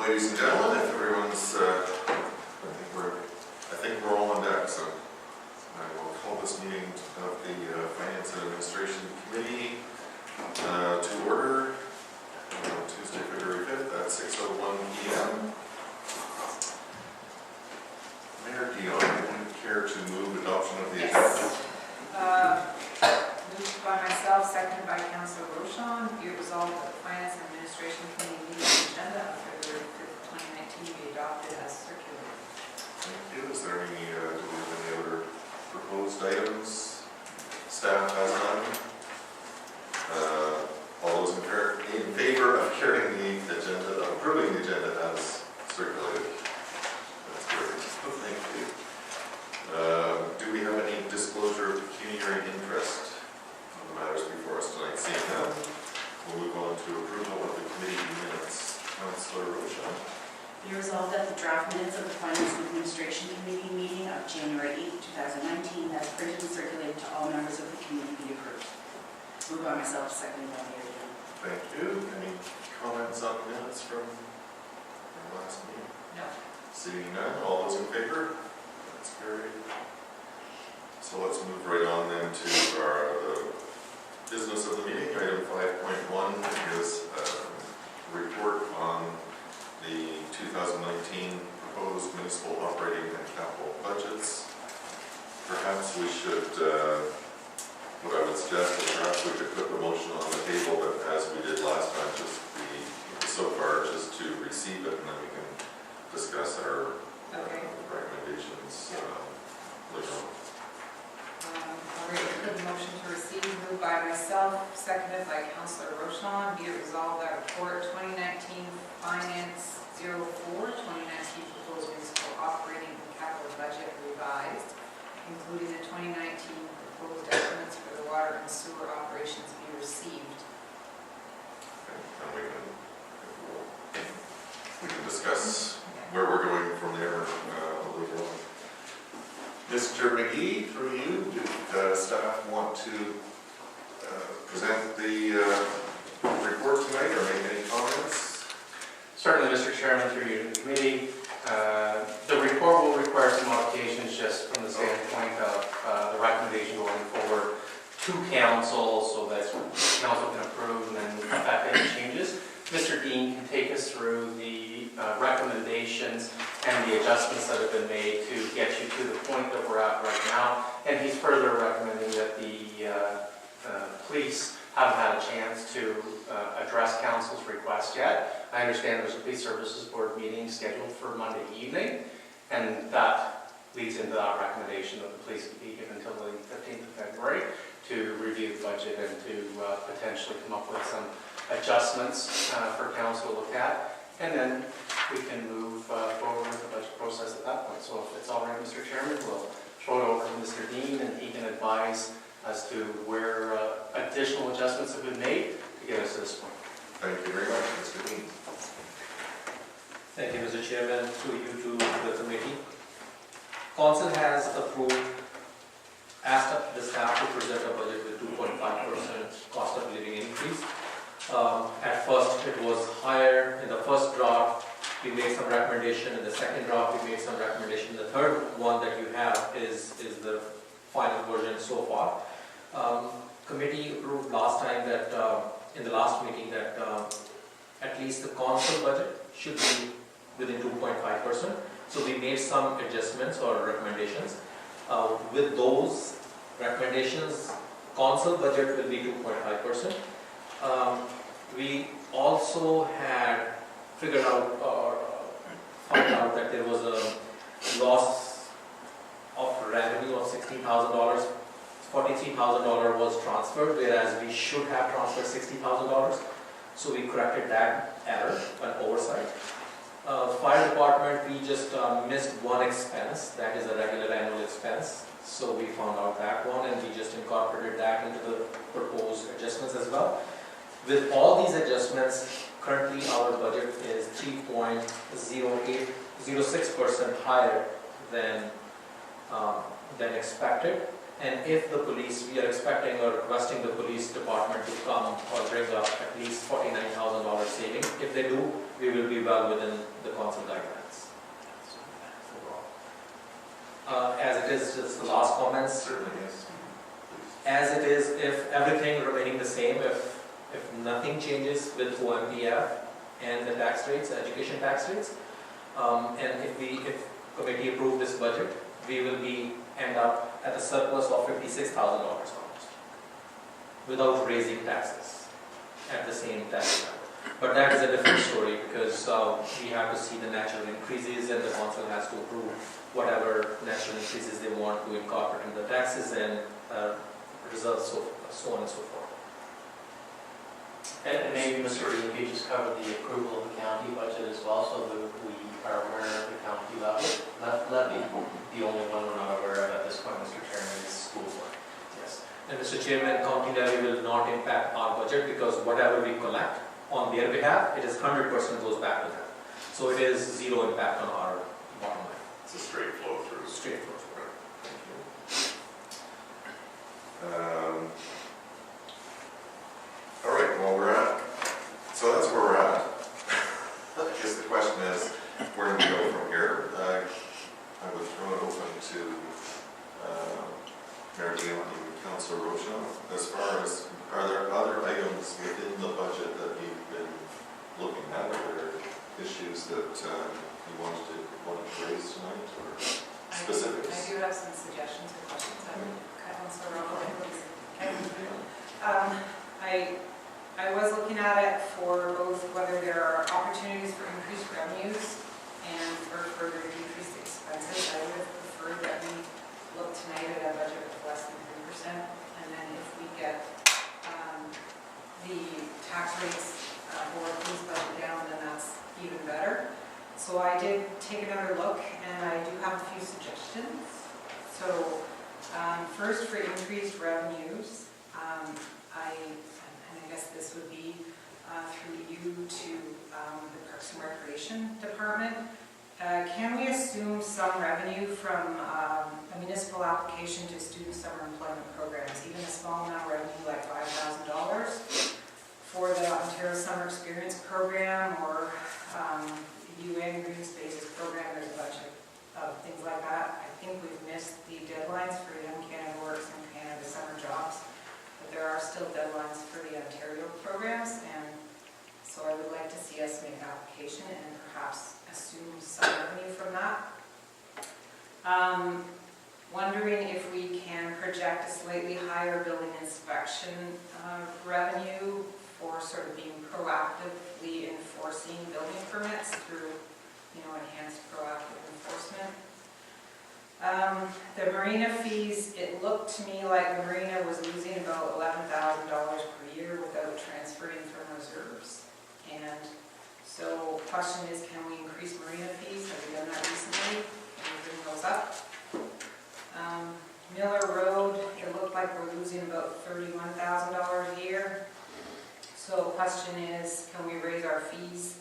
Ladies and gentlemen, if everyone's, I think we're all on deck, so I will call this meeting of the Finance and Administration Committee to order Tuesday, February 5th at 6:01 p.m. Mayor Dion, would you care to move adoption of the agenda? Moved by myself, seconded by Councillor Rochon. Be it resolved that the Finance and Administration Committee meeting agenda of February 5th, 2019 be adopted as circulated. Thank you. Is there any, do we have any other proposed items? Staff has none. All those in favor of carrying the agenda, approving the agenda as circulated? That's great. Thank you. Do we have any disclosure of pecuniary interest on the matters before us tonight? Seeing none, we'll move on to approval of the committee minutes. Councillor Rochon. Be resolved that the draft minutes of the Finance and Administration Committee meeting of January 8, 2019, as printed and circulated to all members of the committee, be approved. Moved by myself, seconded by Mayor Dion. Thank you. Any comments on minutes from our last meeting? No. Seeing none, all those in favor? That's carried. So let's move right on then to the business of the meeting. Item 5.1 is a report on the 2019 proposed municipal operating and capital budgets. Perhaps we should, what I would suggest is perhaps we could put the motion on the table, but as we did last time, just so far just to receive it, and then we can discuss our recommendations later on. I'll read the motion to receive, moved by myself, seconded by Councillor Rochon. Be it resolved that report 2019 Finance 04, 2019 proposed municipal operating and capital budget revised, including the 2019 proposed estimates for the water and sewer operations, be received. Okay, and we can discuss where we're going from there later on. Mr. McGee, through you, did staff want to present the report tonight or make any comments? Certainly, Mr. Chairman, through you to the committee. The report will require some modifications just from the standpoint of the recommendation going forward to council so that council can approve and then affect any changes. Mr. Dean can take us through the recommendations and the adjustments that have been made to get you to the point that we're at right now. And he's further recommending that the police haven't had a chance to address council's request yet. I understand there's a police services board meeting scheduled for Monday evening, and that leads into that recommendation that the police be given until the 15th of February to review the budget and to potentially come up with some adjustments for council to look at, and then we can move forward with the budget process at that point. So if it's all right, Mr. Chairman, we'll throw it over to Mr. Dean, and he can advise as to where additional adjustments have been made to get us to this point. Thank you very much, Mr. Dean. Thank you, Mr. Chairman, through you to the committee. Council has asked the staff to present a budget with 2.5% cost of living increase. At first it was higher. In the first draft we made some recommendation, in the second draft we made some recommendation. The third one that you have is the final version so far. Committee approved last time that in the last meeting that at least the council budget should be within 2.5%. So we made some adjustments or recommendations. With those recommendations, council budget will be 2.5%. We also had figured out or found out that there was a loss of revenue of $16,000. $43,000 was transferred, whereas we should have transferred $60,000. So we corrected that error, an oversight. Fire department, we just missed one expense, that is a regular annual expense. So we found out that one and we just incorporated that into the proposed adjustments as well. With all these adjustments, currently our budget is 3.06% higher than expected. And if the police, we are expecting or requesting the police department to come or bring up at least $49,000 savings same. If they do, we will be well within the council guidelines. As it is, just the last comments, Certainly, yes. as it is, if everything remaining the same, if nothing changes with OMPF and the tax rates, education tax rates, and if committee approve this budget, we will end up at a surplus of $56,000 almost, without raising taxes at the same tax level. But that is a different story, because we have to see the natural increases, and the council has to approve whatever natural increases they want to incorporate in the taxes and results, so on and so forth. And maybe Mr. Dean, you just covered the approval of the county budget as well, so that we are aware of the county levy. The only one we're not aware of at this point, Mr. Chairman, is school board. Yes. And Mr. Chairman, county levy will not impact our budget, because whatever we collect on their behalf, it is 100% goes back to them. So it is zero impact on our bottom line. It's a straight flow through. Straight forward. Thank you. All right, well, so that's where we're at. I guess the question is, where do we go from here? I would throw it open to Mayor Dion and Councilor Rochon. As far as, are there other items within the budget that you've been looking at? Are there issues that you wanted to raise tonight, or specifics? I do have some suggestions or questions. Councilor Rochon, please. I was looking at it for both whether there are opportunities for increased revenues and for further decreased expenses. I would have preferred that we look tonight at a budget of less than 3%, and then if we get the tax rates or police budget down, then that's even better. So I did take another look, and I do have a few suggestions. So first, for increased revenues, I guess this would be through you to the Parks and Recreation Department. Can we assume some revenue from a municipal application to student summer employment programs, even a small amount of revenue like $5,000 for the Ontario Summer Experience Program, or UN Green Spaces Program? There's a bunch of things like that. I think we've missed the deadlines for Young Canada Works and Canada Summer Jobs. There are still deadlines for the Ontario programs, and so I would like to see us make an application and perhaps assume some revenue from that. Wondering if we can project a slightly higher building inspection revenue for sort of being proactively enforcing building permits through, enhanced proactive enforcement. The marina fees, it looked to me like the marina was losing about $11,000 per year without transferring from reserves. And so the question is, can we increase marina fees? Have we done that recently? Can we bring those up? Miller Road, it looked like we're losing about $31,000 a year. So the question is, can we raise our fees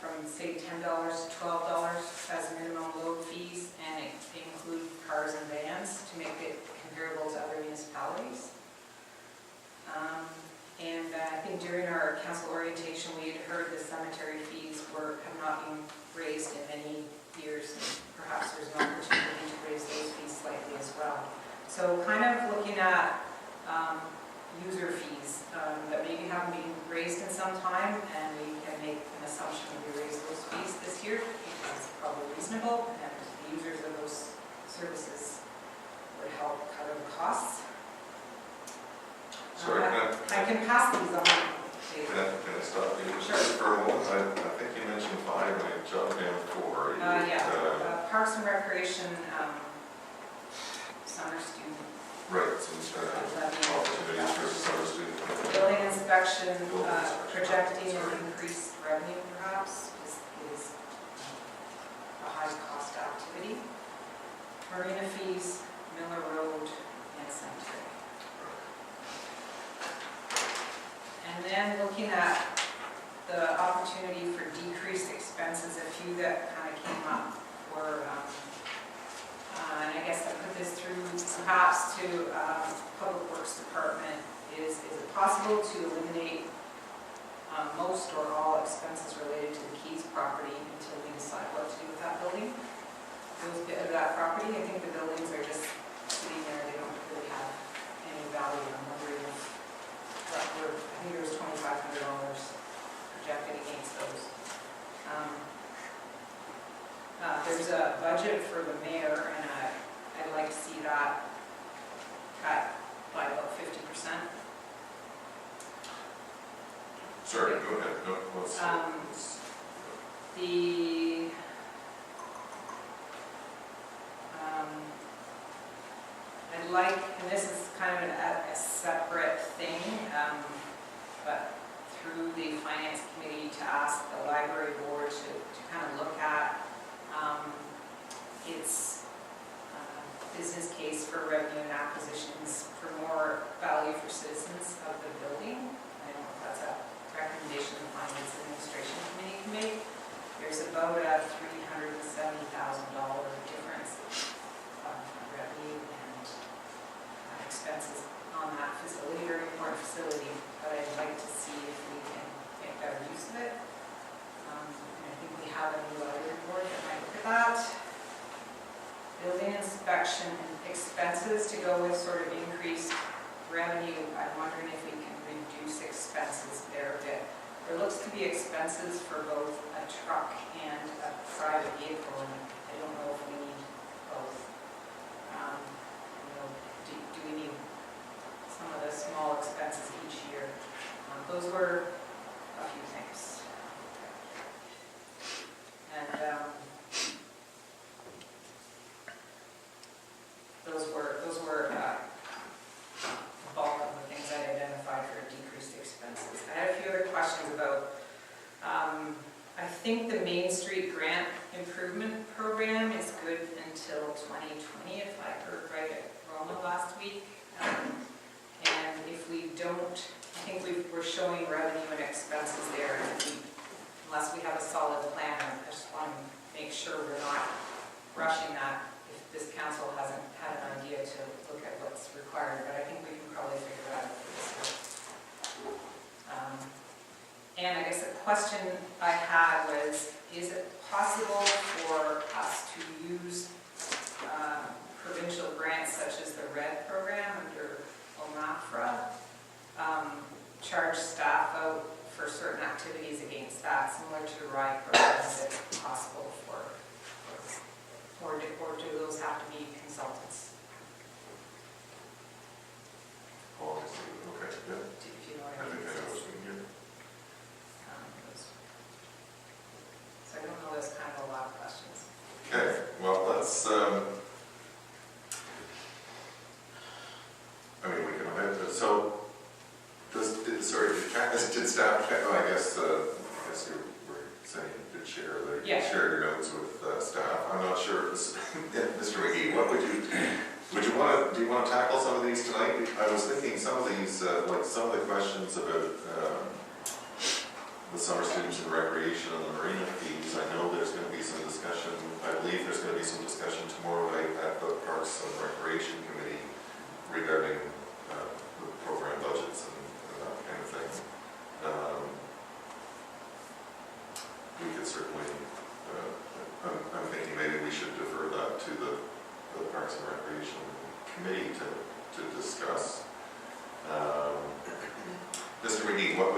from say $10 to $12 as minimum load fees, and include cars and vans to make it comparable to other municipalities? And I think during our council orientation, we had heard the cemetery fees have not been raised in many years, and perhaps there's an opportunity to raise those fees slightly as well. So kind of looking at user fees that maybe haven't been raised in some time, and we can make an assumption that we raise those fees this year because it's probably reasonable, and the users of those services would help cover the costs. Sorry, I can pass these on. can I stop you Sure. for a moment? I think you mentioned 5, and I jotted down 4. Parks and Recreation, summer student. Right, some opportunities for summer students. Building inspection, projecting an increased revenue perhaps is a high cost activity. Marina fees, Miller Road, and cemetery. And then looking at the opportunity for decreased expenses, a few that kind of came up were, and I guess I put this through perhaps to Public Works Department, is it possible to eliminate most or all expenses related to the Keys property until we decide what to do with that building. That property, I think the buildings are just sitting there, they don't really have any value. I'm wondering if, I think there was $2,500 projected against those. There's a budget for the mayor, and I'd like to see that cut by about 50%. Sorry, go ahead. No, let's- I'd like, and this is kind of a separate thing, but through the finance committee to ask the library board to kind of look at its business case for revenue and acquisitions for more value for citizens of the building. I don't know if that's a recommendation the finance administration committee can make. There's about a $370,000 difference of revenue and expenses on that facility, very important facility, but I'd like to see if we can make better use of it. And I think we have a new library board that might look at that. Building inspection and expenses to go with sort of increased revenue. I'm wondering if we can reduce expenses there a bit. There looks to be expenses for both a truck and a private vehicle, and I don't know if we need both. Do we need some of the small expenses each year? Those were a few things. And those were the bulk of the things I identified for decreased expenses. I had a few other questions about, I think the Main Street Grant Improvement Program is good until 2020, if I heard right at Roma last week. And if we don't, I think we're showing revenue and expenses there, and unless we have a solid plan, I just want to make sure we're not rushing that if this council hasn't had an idea to look at what's required, but I think we can probably figure it out for this year. And I guess the question I had was, is it possible for us to use provincial grants such as the RED program under OMAFRA, charge staff out for certain activities against that, similar to the RIDE program? Is it possible or do those have to be consultants? Oh, I see. Okay, yeah. If you know I what I think mean. I know what you mean. So I don't know, there's kind of a lot of questions. Okay, well, let's, I mean, we can, so, did staff, I guess you were saying you did share your notes with staff. I'm not sure, Mr. McGee, do you want to tackle some of these tonight? I was thinking some of these, like some of the questions about the summer students and recreation and the marina fees. I know there's going to be some discussion, I believe there's going to be some discussion tomorrow night at the Parks and Recreation Committee regarding the program budgets and that kind of thing. We could certainly, I'm thinking maybe we should defer that to the Parks and Recreation Committee to discuss. Mr. McGee, what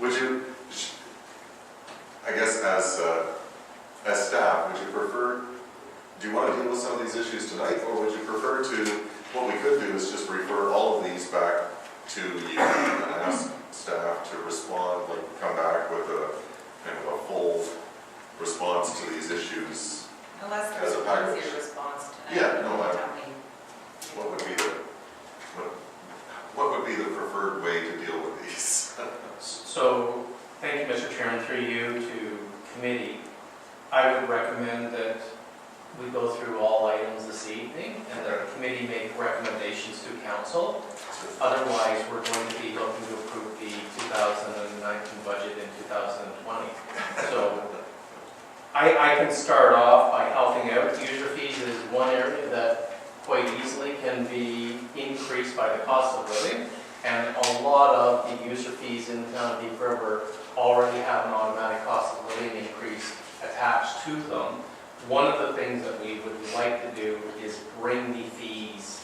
would you, I guess as staff, would you prefer, do you want to deal with some of these issues tonight, or would you prefer to, what we could do is just refer all of these back to you and ask staff to respond, like come back with a kind of a full response to these issues? Unless As there's a a package. easier response tonight. Yeah, no, Tell me. What would be the preferred way to deal with these? So, thank you, Mr. Chairman, through you to committee. I would recommend that we go through all items this evening and that the committee make recommendations to council. Otherwise, we're going to be looking to approve the 2019 budget in 2020. So, I can start off by helping out. User fees is one area that quite easily can be increased by the cost of living, and a lot of the user fees in down at Deep River already have an automatic cost of living increase attached to them. One of the things that we would like to do is bring the fees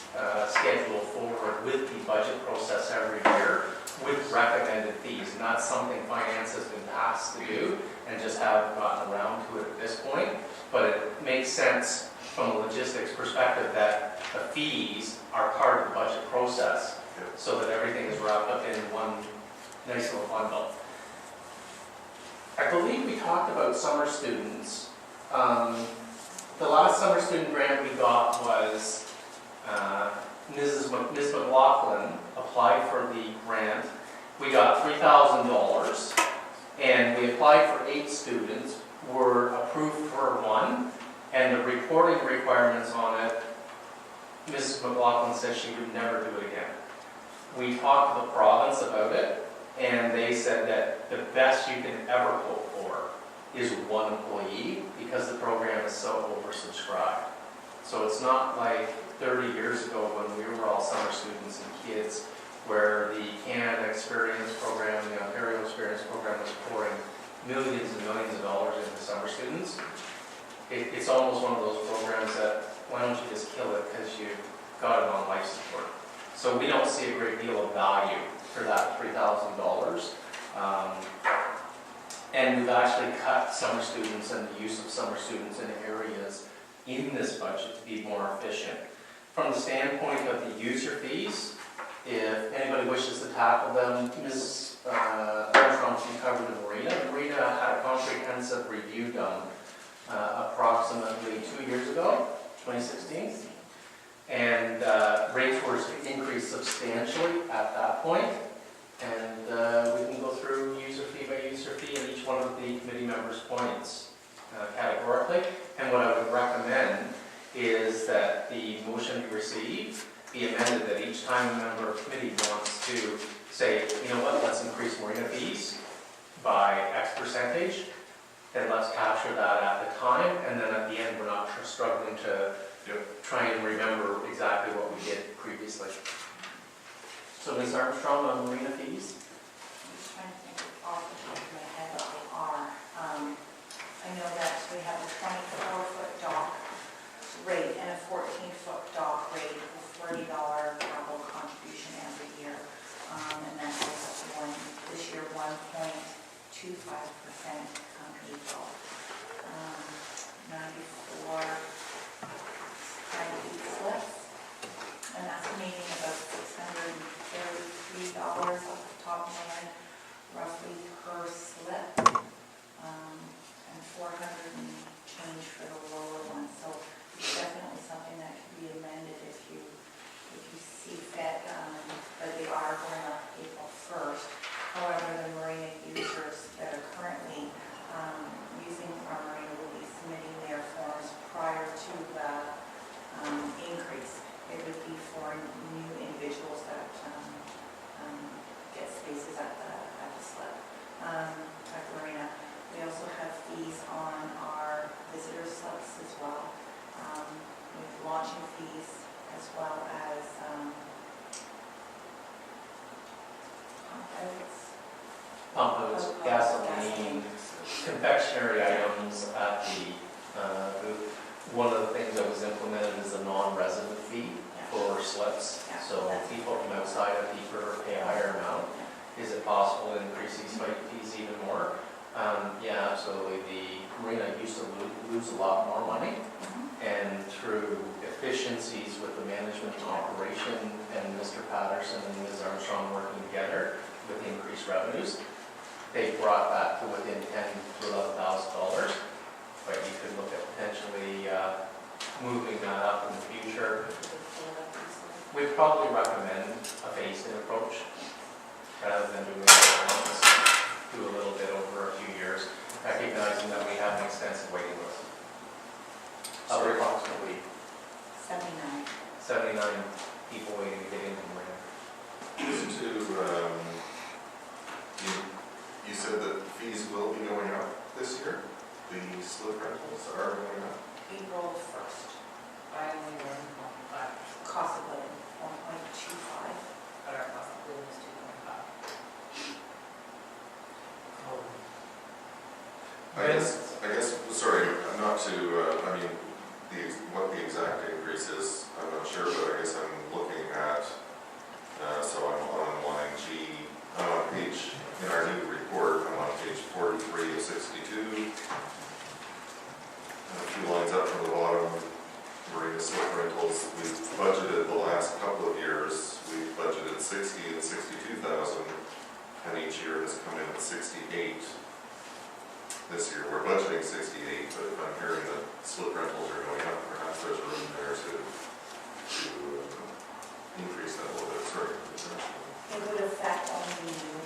schedule forward with the budget process every year with recommended fees. Not something finance has been tasked to do and just haven't gotten around to it at this point. But it makes sense from a logistics perspective that the fees are part of the budget process so that everything is wrapped up in one nice little bundle. I believe we talked about summer students. The last summer student grant we got was Ms. McLaughlin applied for the grant. We got $3,000 and we applied for 8 students, were approved for 1, and the reporting requirements on it, Mrs. McLaughlin said she would never do it again. We talked to the province about it, and they said that the best you can ever hope for is 1 employee because the program is so oversubscribed. So it's not like 30 years ago when we were all summer students and kids where the Canada Experience Program and the Ontario Experience Program was pouring millions and millions of dollars into summer students. It's almost one of those programs that, why don't you just kill it because you got it on life support. So we don't see a great deal of value for that $3,000. And we've actually cut summer students and the use of summer students in areas in this budget to be more efficient. From the standpoint of the user fees, if anybody wishes to tackle them, Ms. Armstrong covered the marina. The marina had a comprehensive review done approximately 2 years ago, 2016. And rates were increased substantially at that point. And we can go through user fee by user fee and each one of the committee members' points categorically. And what I would recommend is that the motion be received be amended that each time a member of committee wants to say, you know what, let's increase marina fees by X percentage, then let's capture that at the time, and then at the end, we're not struggling to try and remember exactly what we did previously. So Ms. Armstrong on marina fees? I'm just trying to think off the top of my head what they are. I know that we have a 24-foot dock rate and a 14-foot dock rate with $40 capital contribution every year. And that goes up to this year 1.25% come April. 94 slips. I'm estimating about $633 off the top of my head, roughly per slip. And 400 and change for the lower one. So it's definitely something that could be amended if you see fit, but they are going up April 1st. However, the marina users that are currently using our marina will be submitting their forms prior to the increase. It would be for new individuals that get spaces at the slip, at the marina. We also have fees on our visitor slips as well, with launching fees as well as Pump outs, gasoline, confectionery items at the booth. One of the things that was implemented is a non-resident fee for slips. Yeah. So people from outside of Deep River pay a higher amount. Is it possible to increase these fees even more? Yeah, absolutely. The marina used to lose a lot more money, and through efficiencies with the management and operation and Mr. Patterson and Ms. Armstrong working together with increased revenues, they brought that to within $10,000 to $11,000. But you could look at potentially moving that up in the future. We'd probably recommend a phased-in approach rather than doing it all at once. Do a little bit over a few years, recognizing that we have an extensive waiting list of approximately 79 people waiting to get into the marina. Just to, you said that fees will be going up this year? The slip rentals are going up? April 1st. By only 1.5, Cost of living, 1.25. but our cost of living is 2.5. I guess, sorry, not to, I mean, what the exact increase is, I'm not sure, but I guess I'm looking at, so I'm on line G, I'm on page, in our new report, I'm on page 43 of 62. A few lines up from the bottom, marina slip rentals, we've budgeted the last couple of years, we've budgeted 60 and 62,000, and each year has come in at 68. This year, we're budgeting 68, but if I'm hearing that slip rentals are going up, perhaps there's room there to increase that a little bit, sorry. It would affect only new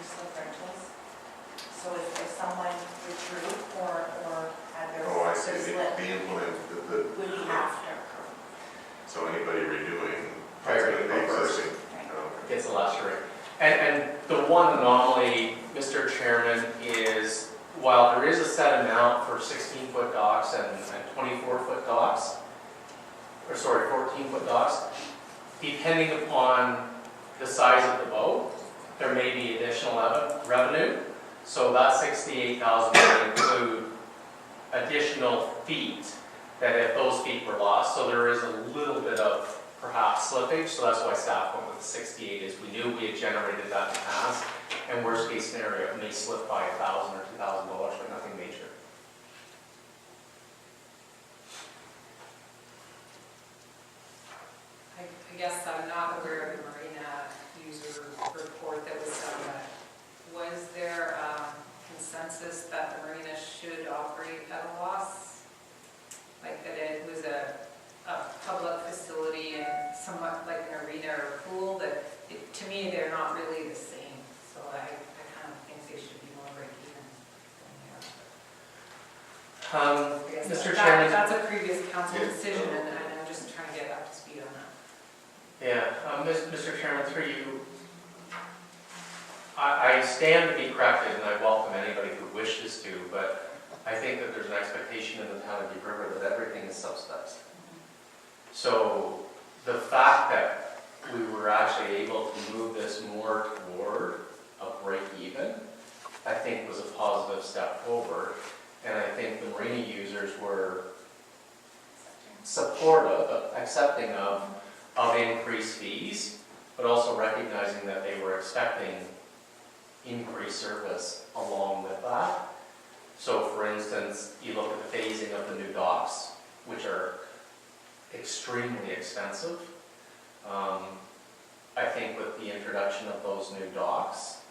slip rentals. So if someone withdrew or had their Oh, I their see, slip, the implement, would be after. so anybody renewing, that's Prior going to to be the first. existing. Right. Oh, Gets the last rate. And the one anomaly, Mr. Chairman, is while there is a set amount for 16-foot docks and 24-foot docks, or sorry, 14-foot docks, depending upon the size of the boat, there may be additional revenue. So that 68,000 would include additional feet that if those feet were lost, so there is a little bit of perhaps slippage, so that's why staff went with the 68, is we knew we had generated that in the past, and worst case scenario, it may slip by $1,000 or $2,000, but nothing major. I guess I'm not aware of the marina user report that was done, but was there consensus that the marina should operate at a loss? Like that it was a public facility and somewhat like an arena or pool, that to me, they're not really the same. So I kind of think they should be more break even. Mr. Chairman. That's a previous council Yeah. decision, and I'm just trying to get up to speed on that. Yeah, Mr. Chairman, through you, I stand to be corrected, and I welcome anybody who wishes to, but I think that there's an expectation in the town of Deep River that everything is subsidized. So the fact that we were actually able to move this more toward a break even, I think was a positive step forward. And I think the marina users were supportive, accepting of increased fees, but also recognizing that they were expecting increased service along with that. So for instance, you look at the phasing of the new docks, which are extremely expensive. I think with the introduction of those new docks,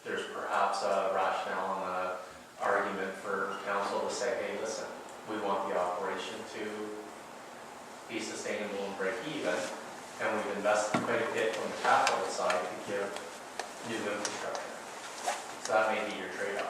there's perhaps a rationale and an argument for council to say, hey, listen, we want the operation to be sustainable and break even, and we've invested quite a bit on the capital side to give new infrastructure. So that may be your trade-off.